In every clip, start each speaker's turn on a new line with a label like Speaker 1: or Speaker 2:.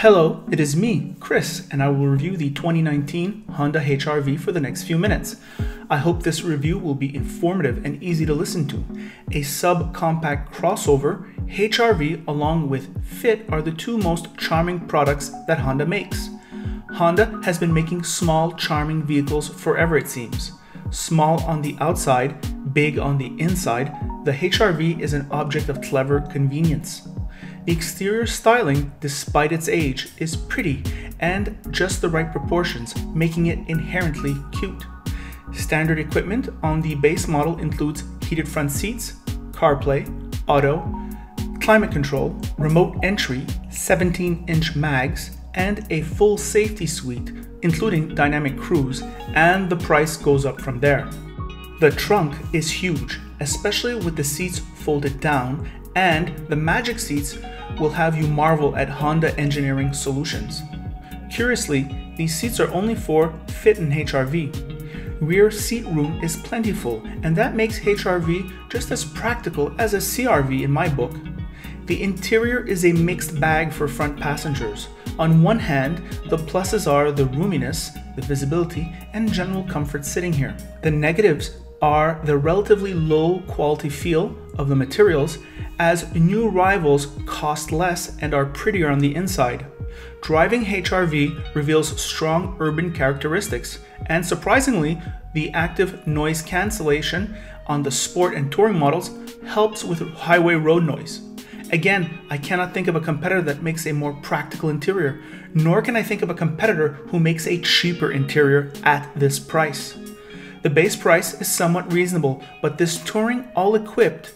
Speaker 1: Hello, it is me, Chris, and I will review the 2019 Honda HRV for the next few minutes. I hope this review will be informative and easy to listen to. A subcompact crossover, HRV along with Fit are the two most charming products that Honda makes. Honda has been making small, charming vehicles forever, it seems. Small on the outside, big on the inside, the HRV is an object of clever convenience. The exterior styling, despite its age, is pretty and just the right proportions, making it inherently cute. Standard equipment on the base model includes heated front seats, CarPlay, auto, climate control, remote entry, 17-inch mags, and a full safety suite, including dynamic cruise, and the price goes up from there. The trunk is huge, especially with the seats folded down, and the magic seats will have you marvel at Honda engineering solutions. Curiously, these seats are only for Fit and HRV. Rear seat room is plentiful, and that makes HRV just as practical as a CRV in my book. The interior is a mixed bag for front passengers. On one hand, the pluses are the roominess, the visibility, and general comfort sitting here. The negatives are the relatively low quality feel of the materials, as new rivals cost less and are prettier on the inside. Driving HRV reveals strong urban characteristics, and surprisingly, the active noise cancellation on the sport and touring models helps with highway road noise. Again, I cannot think of a competitor that makes a more practical interior, nor can I think of a competitor who makes a cheaper interior at this price. The base price is somewhat reasonable, but this touring all-equipped,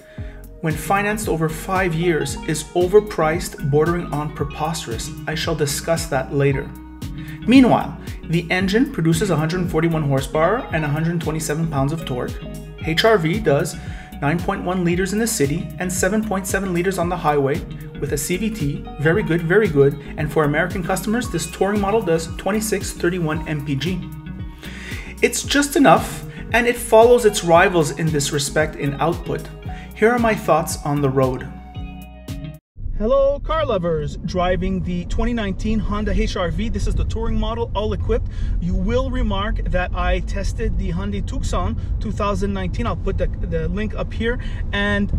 Speaker 1: when financed over 5 years, is overpriced, bordering on preposterous. I shall discuss that later. Meanwhile, the engine produces 141 horsepower and 127 pounds of torque. HRV does 9.1 liters in the city and 7.7 liters on the highway with a CVT, very good, and for American customers, this touring model does 2631 mpg. It's just enough, and it follows its rivals in this respect in output. Here are my thoughts on the road. Hello car lovers, driving the 2019 Honda HRV. This is the touring model, all equipped. You will remark that I tested the Hyundai Tucson 2019. I'll put the link up here, and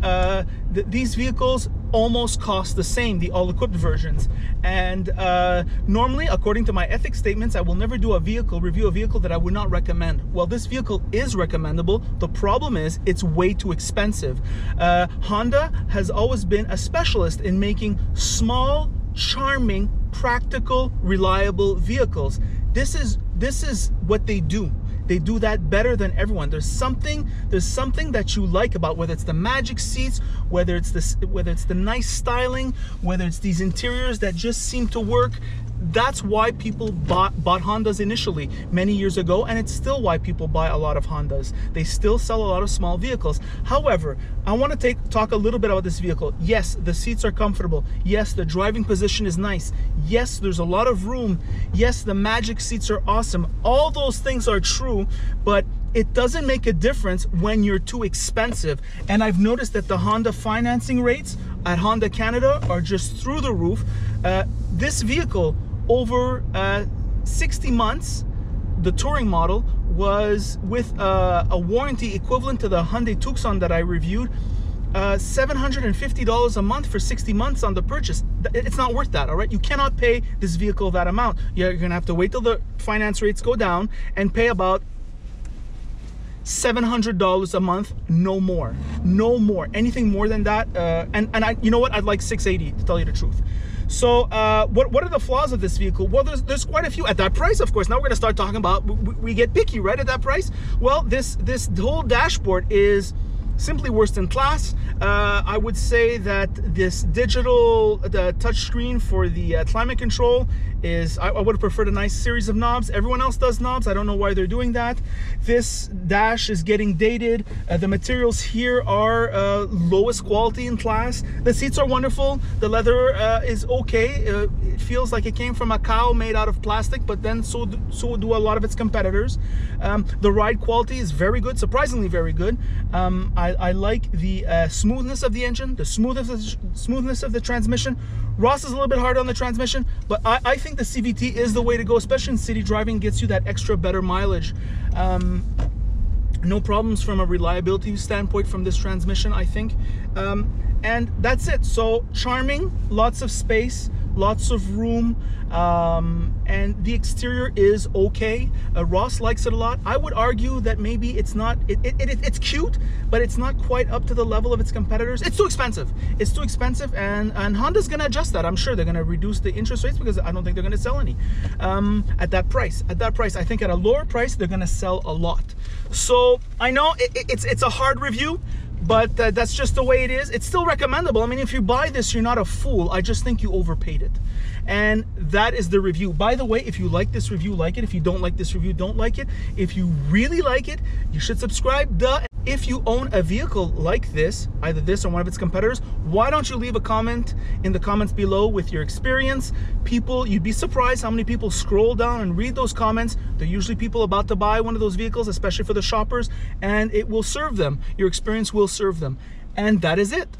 Speaker 1: these vehicles almost cost the same, the all-equipped versions. And normally, according to my ethics statements, I will never do review a vehicle that I would not recommend. Well, this vehicle is recommendable. The problem is it's way too expensive. Honda has always been a specialist in making small, charming, practical, reliable vehicles. This is what they do. They do that better than everyone. There's something that you like about, whether it's the magic seats, whether it's the nice styling, whether it's these interiors that just seem to work. That's why people bought Hondas initially many years ago, and it's still why people buy a lot of Hondas. They still sell a lot of small vehicles. However, I want to talk a little bit about this vehicle. Yes, the seats are comfortable. Yes, the driving position is nice. Yes, there's a lot of room. Yes, the magic seats are awesome. All those things are true, but it doesn't make a difference when you're too expensive. And I've noticed that the Honda financing rates at Honda Canada are just through the roof. This vehicle, over 60 months, the touring model, was with a warranty equivalent to the Hyundai Tucson that I reviewed, $750 a month for 60 months on the purchase. It's not worth that, all right? You cannot pay this vehicle that amount. You're gonna have to wait till the finance rates go down and pay about $700 a month, no more. Anything more than that, you know what? I'd like $680 to tell you the truth. So what are the flaws of this vehicle? Well, there's quite a few at that price, of course. Now we're going to start talking about, we get picky, right, at that price. Well, this whole dashboard is simply worst in class. I would say that this digital touchscreen for the climate control is, I would have preferred a nice series of knobs. Everyone else does knobs. I don't know why they're doing that. This dash is getting dated. The materials here are lowest quality in class. The seats are wonderful. The leather is okay. It feels like it came from a cow made out of plastic, but then so do a lot of its competitors. The ride quality is very good, surprisingly very good. I like the smoothness of the engine, the smoothness of the transmission. Ross is a little bit hard on the transmission, but I think the CVT is the way to go, especially in city driving. Gets you that extra better mileage. No problems from a reliability standpoint from this transmission, I think. And that's it. So charming, lots of space, lots of room, and the exterior is okay. Ross likes it a lot. I would argue that maybe it's not, it's cute, but it's not quite up to the level of its competitors. It's too expensive. It's too expensive, and Honda's gonna adjust that. I'm sure they're gonna reduce the interest rates, because I don't think they're gonna sell any at that price. At that price, I think at a lower price, they're gonna sell a lot. So I know it's a hard review, but that's just the way it is. It's still recommendable. I mean, if you buy this, you're not a fool. I just think you overpaid it. And that is the review. By the way, if you like this review, like it. If you don't like this review, don't like it. If you really like it, you should subscribe. If you own a vehicle like this, either this or one of its competitors, why don't you leave a comment in the comments below with your experience? People, you'd be surprised how many people scroll down and read those comments. They're usually people about to buy one of those vehicles, especially for the shoppers, and it will serve them. Your experience will serve them. And that is it.